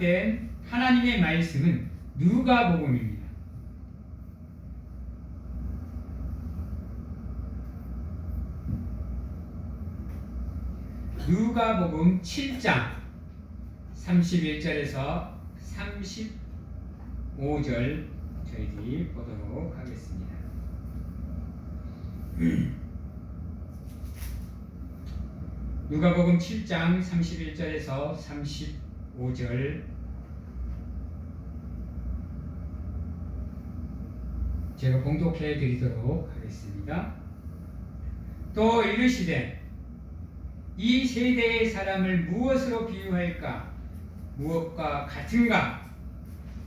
요약된 하나님의 말씀은 누가복음입니다. 누가복음 7장 31절에서 35절 저희들이 보도록 하겠습니다. 누가복음 7장 31절에서 35절 제가 봉독해 드리도록 하겠습니다. 또 이르시되 이 세대의 사람을 무엇으로 비유할까? 무엇과 같은가?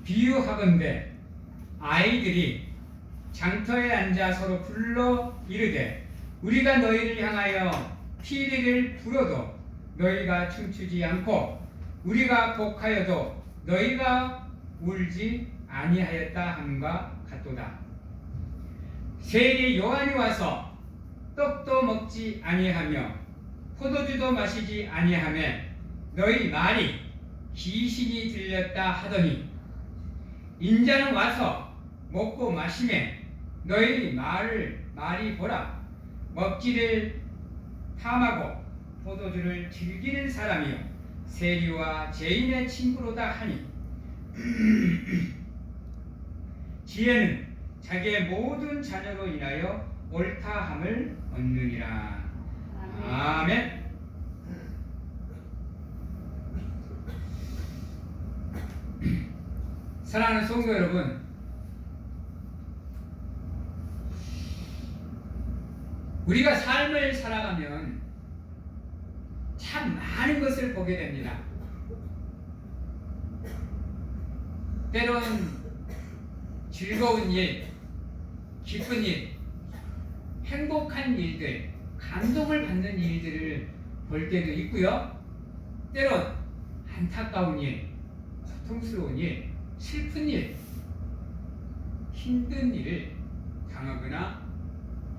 비유하건대 아이들이 장터에 앉아 서로 불러 이르되 우리가 너희를 향하여 피리를 불어도 너희가 춤추지 않고 우리가 곡하여도 너희가 울지 아니하였다 함과 같도다. 세리 요한이 와서 떡도 먹지 아니하며 포도주도 마시지 아니하며 너희 말이 귀신이 들렸다 하더니 인자는 와서 먹고 마시매 너희 말이 보라 먹지를 탐하고 포도주를 즐기는 사람이요 세리와 죄인의 친구로다 하니 지혜는 자기의 모든 자녀로 인하여 옳다함을 얻느니라. 아멘. 사랑하는 성도 여러분, 우리가 삶을 살아가면 참 많은 것을 보게 됩니다. 때론 즐거운 일, 기쁜 일, 행복한 일들, 감동을 받는 일들을 볼 때도 있고요. 때론 안타까운 일, 고통스러운 일, 슬픈 일, 힘든 일을 당하거나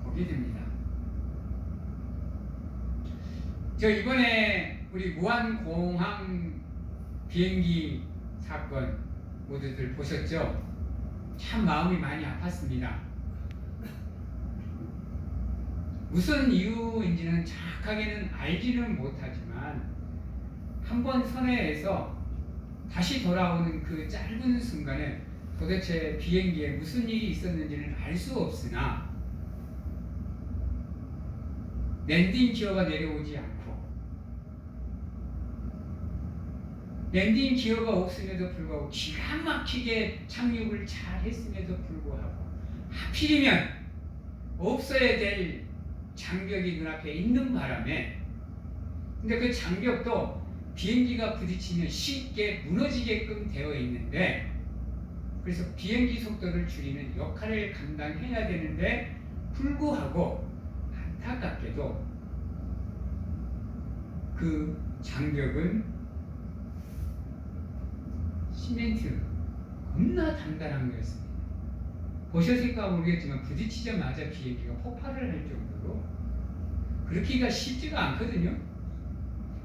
보게 됩니다. 저 이번에 우리 무한공항 비행기 사건 모두들 보셨죠? 참 마음이 많이 아팠습니다. 무슨 이유인지는 정확하게는 알지는 못하지만 한번 선회에서 다시 돌아오는 그 짧은 순간에 도대체 비행기에 무슨 일이 있었는지는 알 수 없으나 랜딩 기어가 내려오지 않고 랜딩 기어가 없음에도 불구하고 기가 막히게 착륙을 잘 했음에도 불구하고 하필이면 없어야 될 장벽이 눈앞에 있는 바람에 근데 그 장벽도 비행기가 부딪히면 쉽게 무너지게끔 되어 있는데 그래서 비행기 속도를 줄이는 역할을 감당해야 되는데 불구하고 안타깝게도 그 장벽은 시멘트 겁나 단단한 거였습니다. 보셨을까 모르겠지만 부딪히자마자 비행기가 폭발을 할 정도로 그렇기가 쉽지가 않거든요.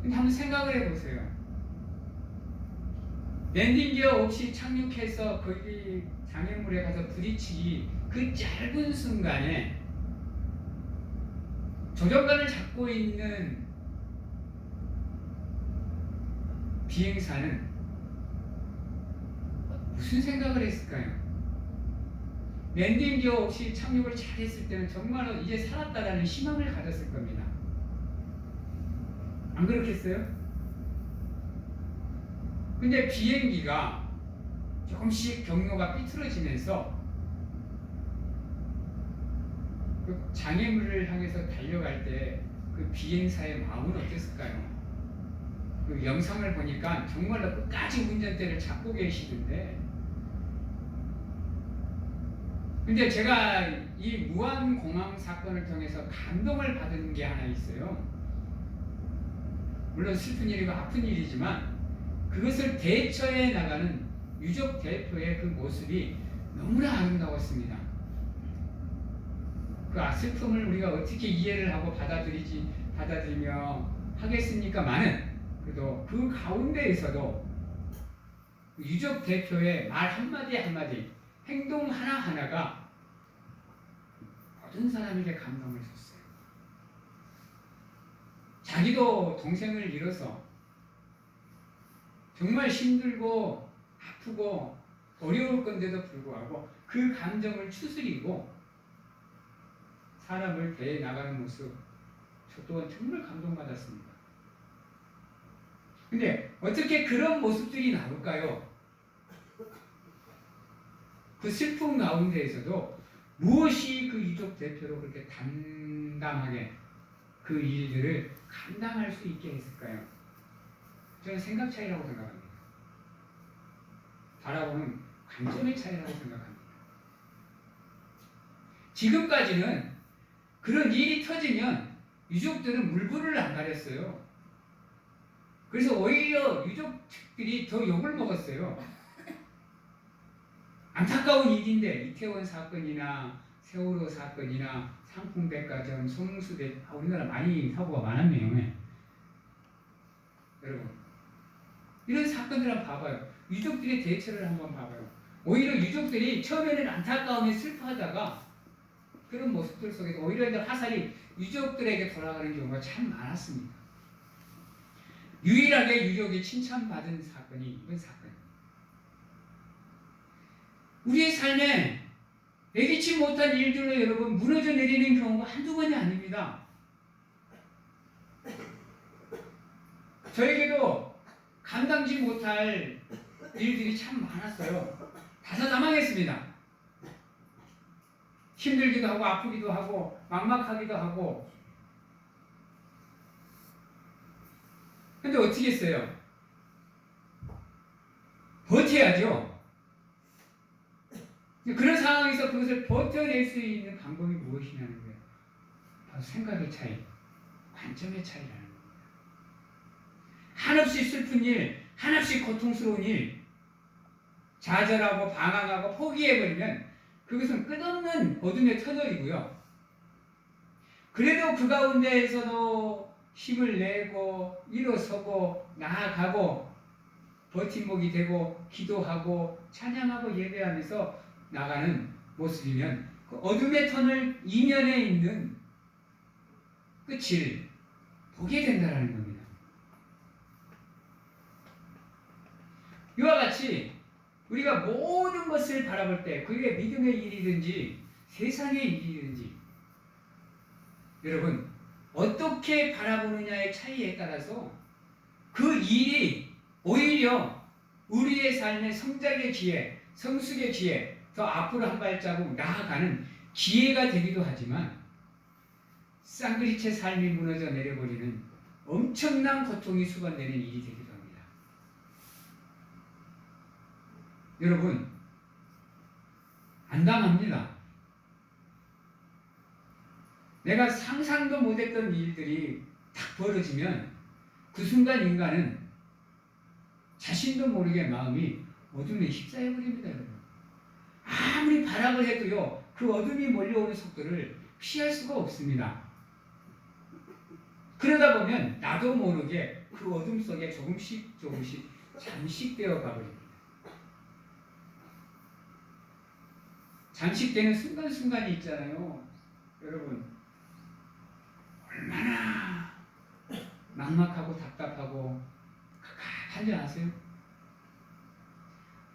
근데 한번 생각을 해보세요. 랜딩 기어 없이 착륙해서 거기 장애물에 가서 부딪히기 그 짧은 순간에 조종관을 잡고 있는 비행사는 무슨 생각을 했을까요? 랜딩 기어 없이 착륙을 잘했을 때는 정말로 이제 살았다라는 희망을 가졌을 겁니다. 안 그렇겠어요? 근데 비행기가 조금씩 경로가 삐뚤어지면서 그 장애물을 향해서 달려갈 때 그 비행사의 마음은 어땠을까요? 그 영상을 보니까 정말로 끝까지 운전대를 잡고 계시던데 근데 제가 이 무한공항 사건을 통해서 감동을 받은 게 하나 있어요. 물론 슬픈 일이고 아픈 일이지만 그것을 대처해 나가는 유족 대표의 그 모습이 너무나 아름다웠습니다. 그 슬픔을 우리가 어떻게 이해를 하고 받아들이며 하겠습니까마는 그래도 그 가운데에서도 유족 대표의 말 한마디 한마디, 행동 하나하나가 모든 사람에게 감동을 줬어요. 자기도 동생을 잃어서 정말 힘들고 아프고 어려울 건데도 불구하고 그 감정을 추스리고 사람을 대해 나가는 모습, 저 또한 정말 감동받았습니다. 근데 어떻게 그런 모습들이 나올까요? 그 슬픔 가운데에서도 무엇이 그 유족 대표로 그렇게 담담하게 그 일들을 감당할 수 있게 했을까요? 저는 생각 차이라고 생각합니다. 바라보는 관점의 차이라고 생각합니다. 지금까지는 그런 일이 터지면 유족들은 물불을 안 가렸어요. 그래서 오히려 유족들이 더 욕을 먹었어요. 안타까운 일인데 이태원 사건이나 세월호 사건이나 상풍백화점, 성수대, 우리나라 많이 사고가 많았네요. 네. 여러분, 이런 사건들 한번 봐봐요. 유족들의 대처를 한번 봐봐요. 오히려 유족들이 처음에는 안타까움에 슬퍼하다가 그런 모습들 속에서 오히려 이제 화살이 유족들에게 돌아가는 경우가 참 많았습니다. 유일하게 유족이 칭찬받은 사건이 이번 사건입니다. 우리의 삶에 예기치 못한 일들로 여러분 무너져 내리는 경우가 한두 번이 아닙니다. 저에게도 감당지 못할 일들이 참 많았어요. 다사다망했습니다. 힘들기도 하고 아프기도 하고 막막하기도 하고. 근데 어떻게 했어요? 버텨야죠. 그런 상황에서 그것을 버텨낼 수 있는 방법이 무엇이냐는 거예요. 바로 생각의 차이, 관점의 차이라는 겁니다. 한없이 슬픈 일, 한없이 고통스러운 일, 좌절하고 방황하고 포기해버리면 그것은 끝없는 어둠의 터널이고요. 그래도 그 가운데에서도 힘을 내고 일어서고 나아가고 버팀목이 되고 기도하고 찬양하고 예배하면서 나가는 모습이면 그 어둠의 터널 이면에 있는 끝을 보게 된다는 겁니다. 이와 같이 우리가 모든 것을 바라볼 때 그게 믿음의 일이든지 세상의 일이든지 여러분 어떻게 바라보느냐의 차이에 따라서 그 일이 오히려 우리의 삶의 성장의 기회, 성숙의 기회, 더 앞으로 한 발자국 나아가는 기회가 되기도 하지만 쌍그리째 삶이 무너져 내려버리는 엄청난 고통이 수반되는 일이 되기도 합니다. 여러분 안담합니다. 내가 상상도 못했던 일들이 딱 벌어지면 그 순간 인간은 자신도 모르게 마음이 어둠에 휩싸여버립니다. 여러분. 아무리 발악을 해도요 그 어둠이 몰려오는 속도를 피할 수가 없습니다. 그러다 보면 나도 모르게 그 어둠 속에 조금씩 잠식되어 가버립니다. 잠식되는 순간순간이 있잖아요. 여러분 얼마나 막막하고 답답하고 한지 아세요?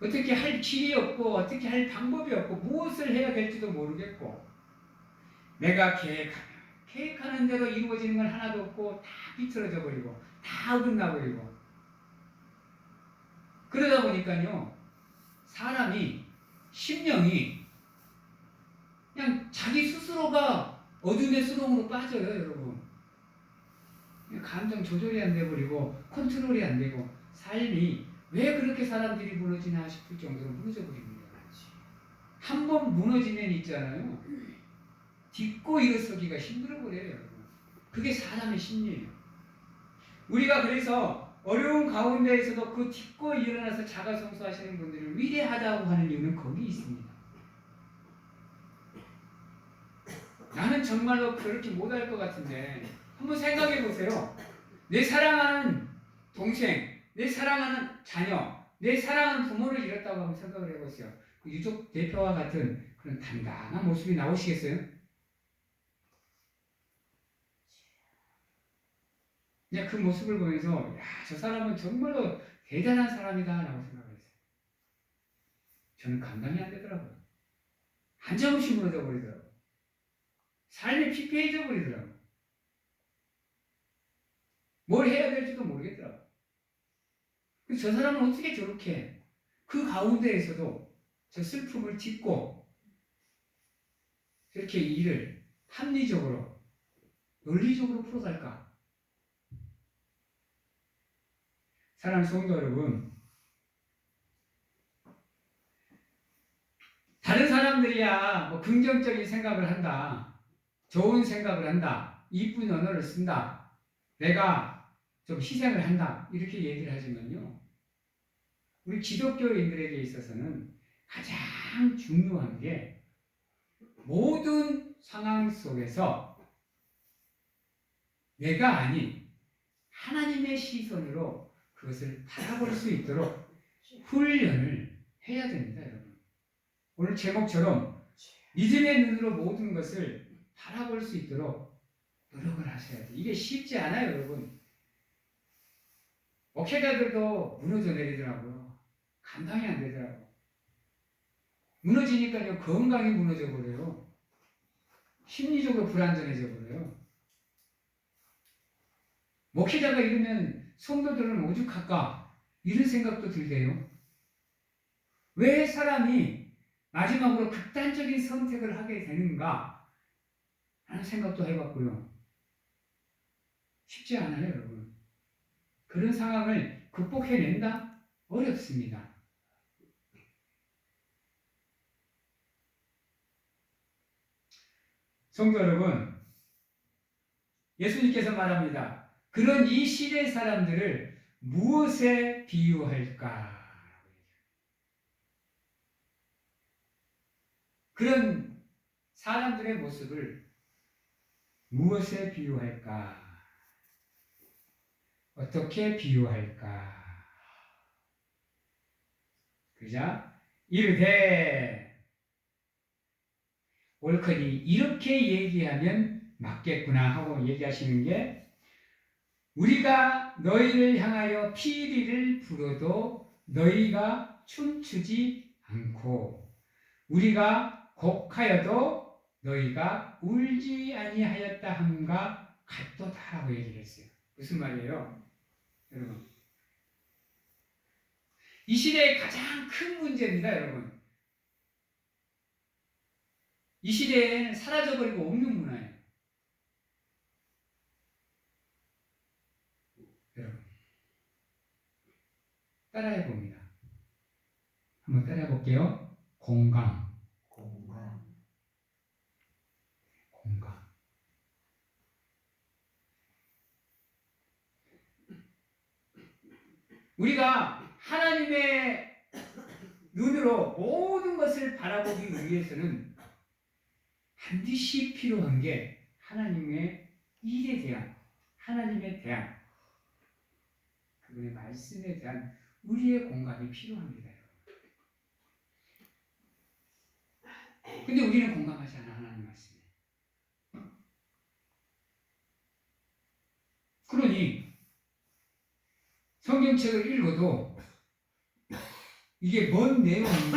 어떻게 할 길이 없고 어떻게 할 방법이 없고 무엇을 해야 될지도 모르겠고 내가 계획하는 대로 이루어지는 건 하나도 없고 다 비틀어져 버리고 다 어긋나 버리고 그러다 보니까요 사람이 심령이 그냥 자기 스스로가 어둠의 수렁으로 빠져요. 여러분 감정 조절이 안 돼버리고 컨트롤이 안 되고 삶이 왜 그렇게 사람들이 무너지나 싶을 정도로 무너져 버립니다. 한 번 무너지면 있잖아요. 딛고 일어서기가 힘들어 버려요. 여러분. 그게 사람의 심리예요. 우리가 그래서 어려운 가운데에서도 그 딛고 일어나서 자가성수하시는 분들을 위대하다고 하는 이유는 거기 있습니다. 나는 정말로 그렇게 못할 것 같은데 한번 생각해 보세요. 내 사랑하는 동생, 내 사랑하는 자녀, 내 사랑하는 부모를 잃었다고 한번 생각을 해보세요. 그 유족 대표와 같은 그런 당당한 모습이 나오시겠어요? 그냥 그 모습을 보면서 야, 저 사람은 정말로 대단한 사람이다 라고 생각을 했어요. 저는 감당이 안 되더라고요. 한정없이 무너져 버리더라고요. 삶이 피폐해져 버리더라고요. 뭘 해야 될지도 모르겠더라고요. 저 사람은 어떻게 저렇게 그 가운데에서도 저 슬픔을 딛고 저렇게 일을 합리적으로 논리적으로 풀어갈까? 사랑하는 성도 여러분, 다른 사람들이야 뭐 긍정적인 생각을 한다, 좋은 생각을 한다, 이쁜 언어를 쓴다, 내가 좀 희생을 한다 이렇게 얘기를 하지만요, 우리 기독교인들에게 있어서는 가장 중요한 게 모든 상황 속에서 내가 아닌 하나님의 시선으로 그것을 바라볼 수 있도록 훈련을 해야 됩니다, 여러분. 오늘 제목처럼 믿음의 눈으로 모든 것을 바라볼 수 있도록 노력을 하셔야 돼요. 이게 쉽지 않아요, 여러분. 목회자들도 무너져 내리더라고요. 감당이 안 되더라고요. 무너지니까요, 건강이 무너져 버려요. 심리적으로 불안정해져 버려요. 목회자가 이러면 성도들은 오죽할까? 이런 생각도 들대요. 왜 사람이 마지막으로 극단적인 선택을 하게 되는가? 라는 생각도 해봤고요. 쉽지 않아요, 여러분. 그런 상황을 극복해낸다? 어렵습니다. 성도 여러분, 예수님께서 말합니다. 그런 이 시대 사람들을 무엇에 비유할까? 그런 사람들의 모습을 무엇에 비유할까? 어떻게 비유할까? 그자 이르되 옳거니 이렇게 얘기하면 맞겠구나 하고 얘기하시는 게, 우리가 너희를 향하여 피리를 불어도 너희가 춤추지 않고 우리가 곡하여도 너희가 울지 아니하였다 함과 같도다라고 얘기를 했어요. 무슨 말이에요? 여러분, 이 시대의 가장 큰 문제입니다, 여러분. 이 시대에는 사라져버리고 없는 문화예요. 여러분, 따라해 봅니다. 한번 따라해 볼게요. 공감. 우리가 하나님의 눈으로 모든 것을 바라보기 위해서는 반드시 필요한 게 하나님의 일에 대한, 하나님에 대한, 그분의 말씀에 대한 우리의 공감이 필요합니다. 근데 우리는 공감하지 않아, 하나님 말씀에. 그러니 성경책을 읽어도 이게 뭔 내용인지,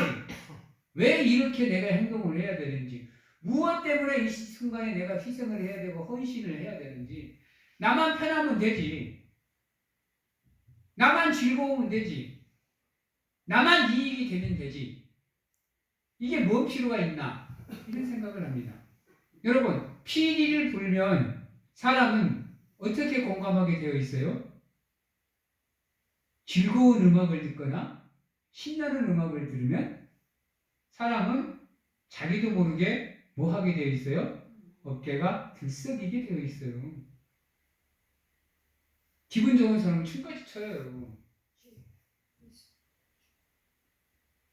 왜 이렇게 내가 행동을 해야 되는지, 무엇 때문에 이 순간에 내가 희생을 해야 되고 헌신을 해야 되는지, 나만 편하면 되지, 나만 즐거우면 되지, 나만 이익이 되면 되지, 이게 뭔 필요가 있나, 이런 생각을 합니다. 여러분, 피리를 불면 사람은 어떻게 공감하게 되어 있어요? 즐거운 음악을 듣거나 신나는 음악을 들으면 사람은 자기도 모르게 뭐 하게 되어 있어요? 어깨가 들썩이게 되어 있어요. 기분 좋은 사람은 춤까지 춰요, 여러분.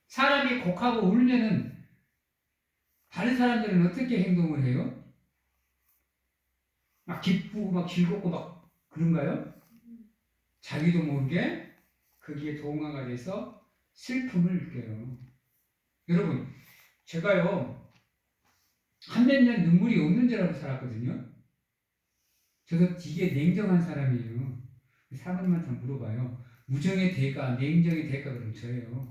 사람이 곡하고 울면은 다른 사람들은 어떻게 행동을 해요? 막 기쁘고 막 즐겁고 막 그런가요? 자기도 모르게 거기에 동화가 돼서 슬픔을 느껴요. 여러분, 제가요, 한 몇 년 눈물이 없는 줄 알고 살았거든요. 저도 되게 냉정한 사람이에요. 사람한테 물어봐요. 무정의 대가, 냉정의 대가 그러면 저예요.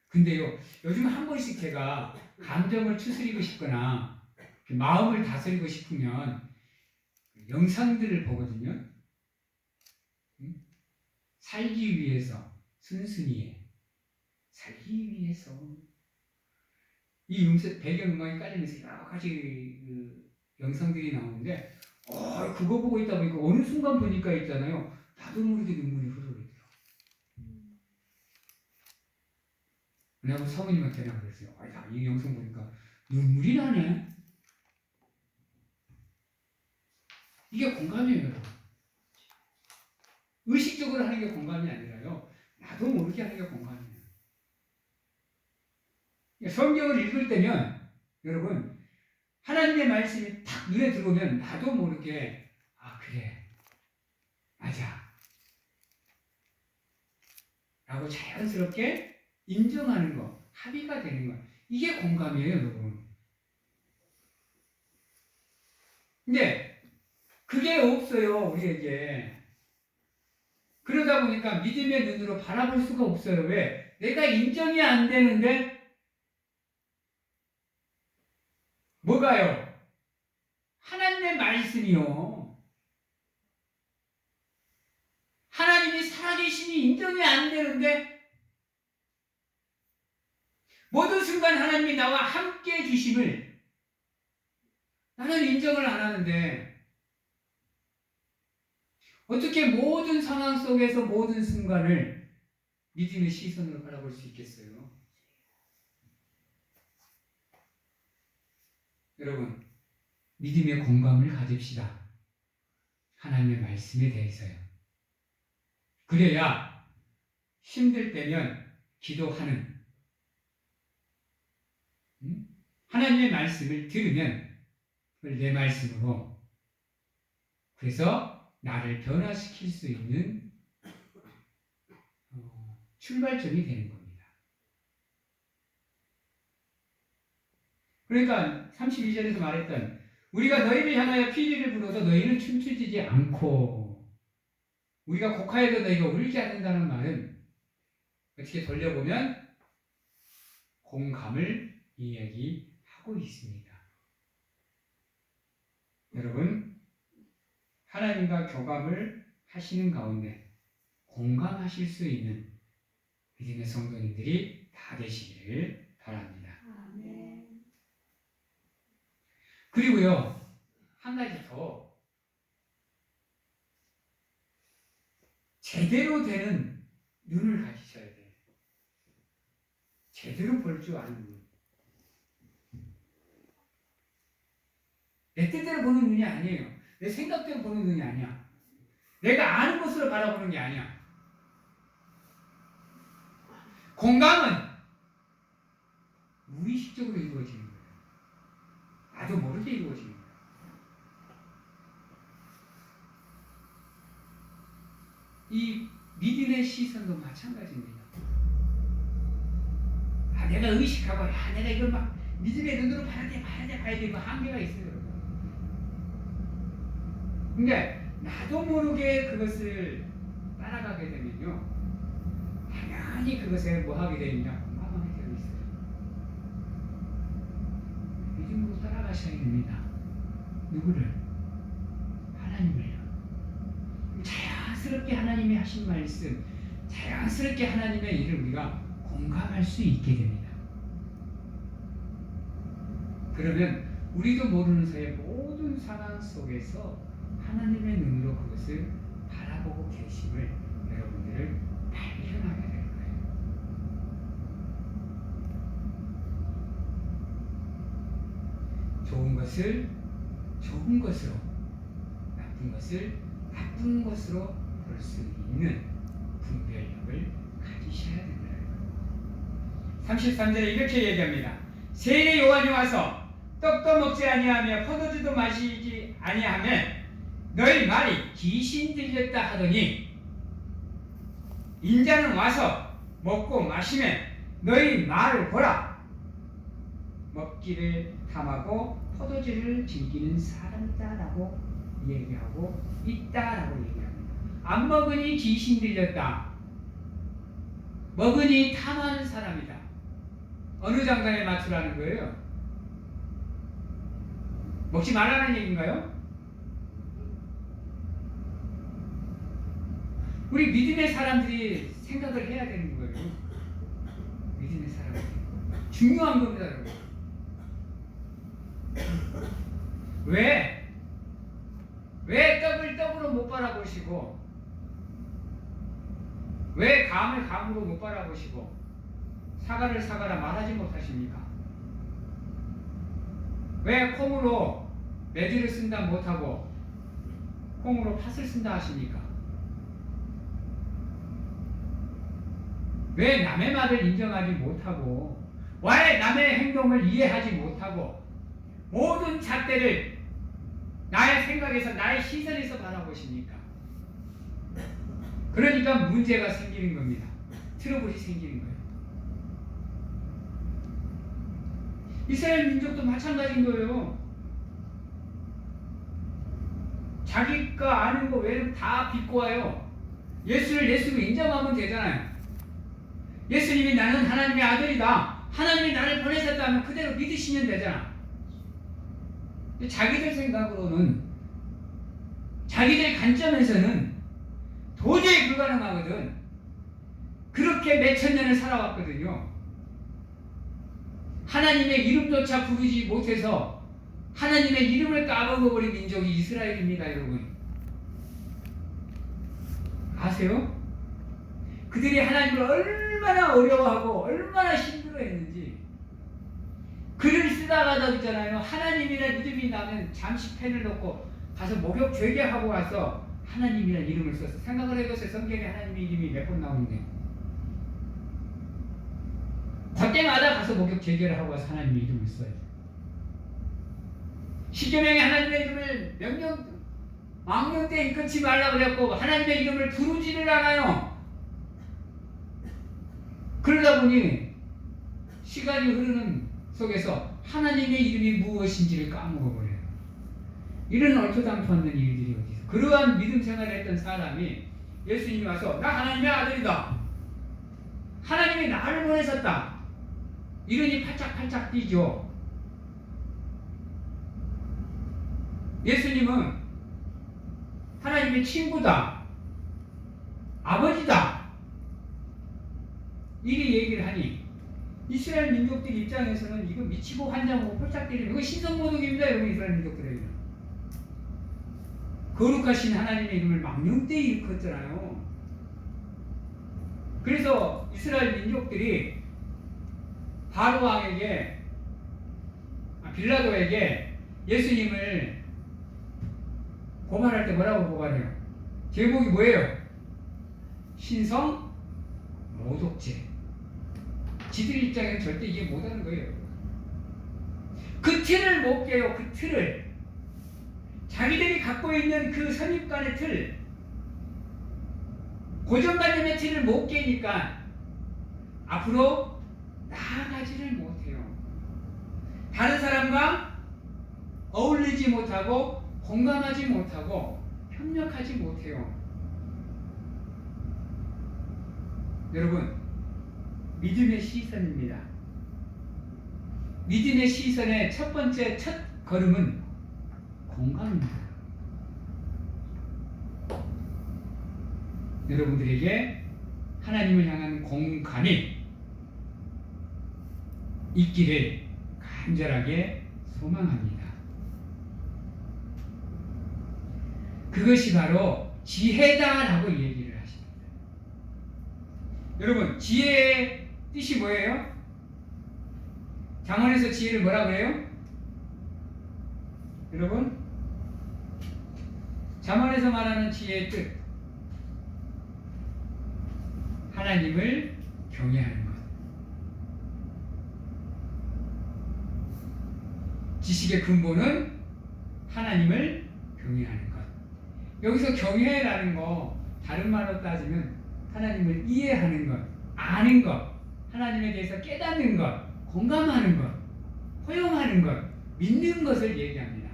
근데요, 요즘 한 번씩 제가 감정을 추스리고 싶거나 마음을 다스리고 싶으면 영상들을 보거든요. 살기 위해서, 순순히 살기 위해서. 이 배경음악이 깔리면서 여러 가지 영상들이 나오는데, 그거 보고 있다 보니까 어느 순간 보니까 있잖아요. 나도 모르게 눈물이 흐르더라고요. 내가 사모님한테 내가 그랬어요. 야, 이 영상 보니까 눈물이 나네. 이게 공감이에요, 여러분. 의식적으로 하는 게 공감이 아니라요. 나도 모르게 하는 게 공감이에요. 성경을 읽을 때면 여러분 하나님의 말씀이 탁 눈에 들어오면 나도 모르게 그래 맞아 라고 자연스럽게 인정하는 거, 합의가 되는 거, 이게 공감이에요, 여러분. 근데 그게 없어요, 우리에게. 그러다 보니까 믿음의 눈으로 바라볼 수가 없어요. 왜? 내가 인정이 안 되는데. 뭐가요? 하나님의 말씀이요. 하나님이 살아계심이 인정이 안 되는데 모든 순간 하나님이 나와 함께 해주심을 나는 인정을 안 하는데 어떻게 모든 상황 속에서 모든 순간을 믿음의 시선으로 바라볼 수 있겠어요? 여러분, 믿음의 공감을 가집시다. 하나님의 말씀에 대해서요. 그래야 힘들 때면 기도하는, 하나님의 말씀을 들으면 그걸 내 말씀으로, 그래서 나를 변화시킬 수 있는 출발점이 되는 겁니다. 그러니까 32절에서 말했던 우리가 너희를 향하여 피리를 불어도 너희는 춤추지 않고, 우리가 곡하여도 너희가 울지 않는다는 말은 어떻게 돌려보면 공감을 이야기하고 있습니다. 여러분, 하나님과 교감을 하시는 가운데 공감하실 수 있는 믿음의 성도님들이 다 되시기를 바랍니다. 아멘. 그리고요, 한 가지 더, 제대로 되는 눈을 가지셔야 돼요. 제대로 볼 줄 아는 눈. 내 뜻대로 보는 눈이 아니에요. 내 생각대로 보는 눈이 아니야. 내가 아는 것으로 바라보는 게 아니야. 공감은 무의식적으로 이루어지는 거예요. 나도 모르게 이루어지는 거예요. 이 믿음의 시선도 마찬가지입니다. 내가 의식하고, 내가 이걸 막 믿음의 눈으로 봐야 돼, 그 한계가 있어요. 근데 나도 모르게 그것을 따라가게 되면요, 당연히 그것에 뭐 하게 되느냐, 공감하게 되어 있어요. 믿음으로 따라가셔야 됩니다. 누구를? 하나님을요. 자연스럽게 하나님이 하신 말씀, 자연스럽게 하나님의 일을 우리가 공감할 수 있게 됩니다. 그러면 우리도 모르는 사이에 모든 상황 속에서 하나님의 눈으로 그것을 바라보고 계심을 여러분들을 발견하게 될 거예요. 좋은 것을 좋은 것으로, 나쁜 것을 나쁜 것으로 볼 수 있는 분별력을 가지셔야 된다. 33절에 이렇게 얘기합니다. 세례 요한이 와서 떡도 먹지 아니하며 포도주도 마시지 아니하며 너희 말이 귀신 들렸다 하더니 인자는 와서 먹고 마시면 너희 말을 보라. 먹기를 탐하고 포도주를 즐기는 사람이다라고 얘기하고 있다라고 얘기합니다. 안 먹으니 귀신 들렸다. 먹으니 탐하는 사람이다. 어느 장단에 맞추라는 거예요? 먹지 말라는 얘기인가요? 우리 믿음의 사람들이 생각을 해야 되는 거예요. 믿음의 사람들이. 중요한 겁니다, 여러분. 왜 떡을 떡으로 못 바라보시고, 왜 감을 감으로 못 바라보시고, 사과를 사과라 말하지 못하십니까? 왜 콩으로 매주를 쓴다 못하고, 콩으로 팥을 쓴다 하십니까? 왜 남의 말을 인정하지 못하고, 왜 남의 행동을 이해하지 못하고, 모든 잣대를 나의 생각에서, 나의 시선에서 바라보십니까? 그러니까 문제가 생기는 겁니다. 트러블이 생기는 거예요. 이스라엘 민족도 마찬가지인 거예요. 자기가 아는 거 외에는 다 비꼬아요. 예수를 예수로 인정하면 되잖아요. 예수님이 나는 하나님의 아들이다. 하나님이 나를 보내셨다 하면 그대로 믿으시면 되잖아. 자기들 생각으로는, 자기들 관점에서는 도저히 불가능하거든. 그렇게 몇천 년을 살아왔거든요. 하나님의 이름조차 부르지 못해서 하나님의 이름을 까먹어버린 민족이 이스라엘입니다, 여러분. 아세요? 그들이 하나님을 얼마나 어려워하고 얼마나 힘들어했는지. 글을 쓰다가도 있잖아요. 하나님이란 이름이 나면 잠시 펜을 놓고 가서 목욕 죄개하고 와서 하나님이란 이름을 썼어. 생각을 해보세요. 성경에 하나님의 이름이 몇 번 나오는데. 그때마다 가서 목욕 죄개를 하고 와서 하나님의 이름을 써요. 십계명에 하나님의 이름을 망령 때 끊지 말라고 그랬고 하나님의 이름을 부르지를 않아요. 그러다 보니 시간이 흐르는 속에서 하나님의 이름이 무엇인지를 까먹어버려요. 이런 얼토당토 않는 일들이 어디서. 그러한 믿음 생활을 했던 사람이 예수님이 와서 나 하나님의 아들이다. 하나님이 나를 보내셨다. 이러니 팔짝팔짝 뛰죠. 예수님은 하나님의 친구다. 아버지다. 이리 얘기를 하니 이스라엘 민족들 입장에서는 이거 미치고 환장하고 폴짝 때리는 이거 신성모독입니다. 여러분 이스라엘 민족들에게는. 거룩하신 하나님의 이름을 망령되이 일컫잖아요. 그래서 이스라엘 민족들이 바로 왕에게 빌라도에게 예수님을 고발할 때 뭐라고 고발해요? 제목이 뭐예요? 신성 모독죄. 지들 입장에는 절대 이해 못하는 거예요. 그 틀을 못 깨요. 그 틀을. 자기들이 갖고 있는 그 선입관의 틀, 고정관념의 틀을 못 깨니까 앞으로 나아가지를 못해요. 다른 사람과 어울리지 못하고 공감하지 못하고 협력하지 못해요. 여러분, 믿음의 시선입니다. 믿음의 시선의 첫 번째 첫 걸음은 공감입니다. 여러분들에게 하나님을 향한 공감이 있기를 간절하게 소망합니다. 그것이 바로 지혜다라고 얘기를 하십니다. 여러분, 지혜의 뜻이 뭐예요? 잠언에서 지혜를 뭐라고 해요? 여러분, 잠언에서 말하는 지혜의 뜻, 하나님을 경외하는 것. 지식의 근본은 하나님을 경외하는 것. 여기서 경외라는 거 다른 말로 따지면 하나님을 이해하는 것, 아는 것, 하나님에 대해서 깨닫는 것, 공감하는 것, 허용하는 것, 믿는 것을 얘기합니다.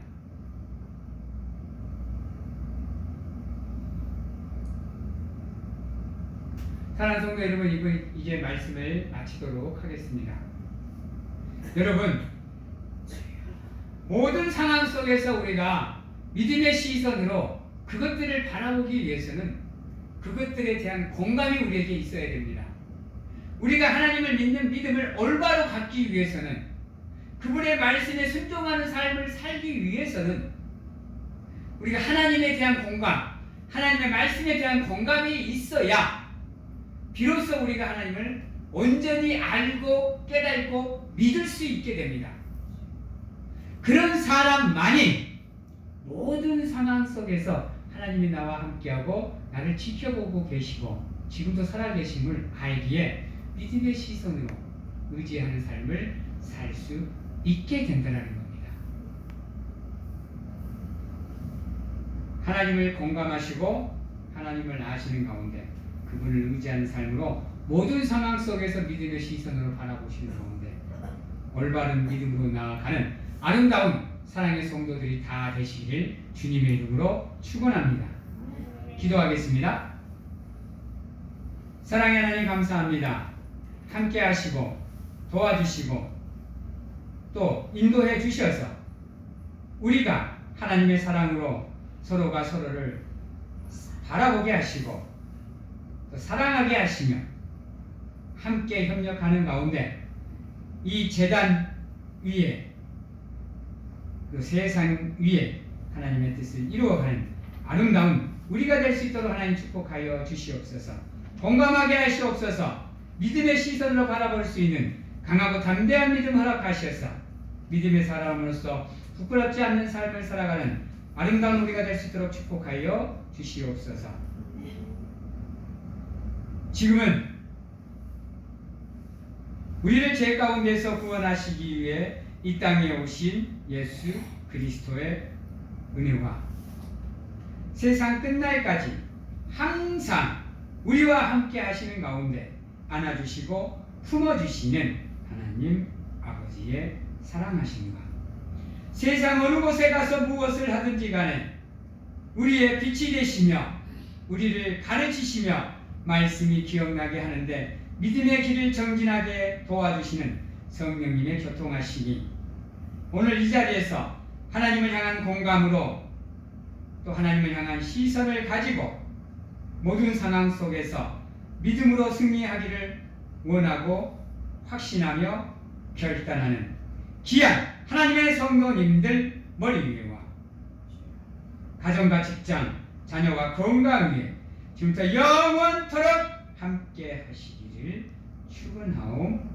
사랑하는 성도 여러분, 이제 말씀을 마치도록 하겠습니다. 여러분, 모든 상황 속에서 우리가 믿음의 시선으로 그것들을 바라보기 위해서는 그것들에 대한 공감이 우리에게 있어야 됩니다. 우리가 하나님을 믿는 믿음을 올바로 갖기 위해서는, 그분의 말씀에 순종하는 삶을 살기 위해서는 우리가 하나님에 대한 공감, 하나님의 말씀에 대한 공감이 있어야 비로소 우리가 하나님을 온전히 알고 깨닫고 믿을 수 있게 됩니다. 그런 사람만이 모든 상황 속에서 하나님이 나와 함께하고 나를 지켜보고 계시고 지금도 살아계심을 알기에 믿음의 시선으로 의지하는 삶을 살 수 있게 된다는 겁니다. 하나님을 공감하시고 하나님을 아시는 가운데 그분을 의지하는 삶으로 모든 상황 속에서 믿음의 시선으로 바라보시는 가운데 올바른 믿음으로 나아가는 아름다운 사랑의 성도들이 다 되시기를 주님의 이름으로 축원합니다. 기도하겠습니다. 사랑의 하나님 감사합니다. 함께 하시고 도와주시고 또 인도해 주셔서 우리가 하나님의 사랑으로 서로가 서로를 바라보게 하시고 또 사랑하게 하시며 함께 협력하는 가운데 이 제단 위에 그 세상 위에 하나님의 뜻을 이루어가는 아름다운 우리가 될 수 있도록 하나님 축복하여 주시옵소서. 공감하게 하시옵소서. 믿음의 시선으로 바라볼 수 있는 강하고 담대한 믿음 허락하셔서 믿음의 사람으로서 부끄럽지 않는 삶을 살아가는 아름다운 우리가 될 수 있도록 축복하여 주시옵소서. 지금은 우리를 죄 가운데서 구원하시기 위해 이 땅에 오신 예수 그리스도의 은혜와 세상 끝날까지 항상 우리와 함께 하시는 가운데 안아주시고 품어주시는 하나님 아버지의 사랑하심과 세상 어느 곳에 가서 무엇을 하든지 간에 우리의 빛이 되시며 우리를 가르치시며 말씀이 기억나게 하는데 믿음의 길을 정진하게 도와주시는 성령님의 교통하심이 오늘 이 자리에서 하나님을 향한 공감으로 또 하나님을 향한 시선을 가지고 모든 상황 속에서 믿음으로 승리하기를 원하고 확신하며 결단하는 귀한 하나님의 성도님들 머리 위에와 가정과 직장, 자녀와 건강 위에 지금부터 영원토록 함께 하시기를 축원하옵나이다.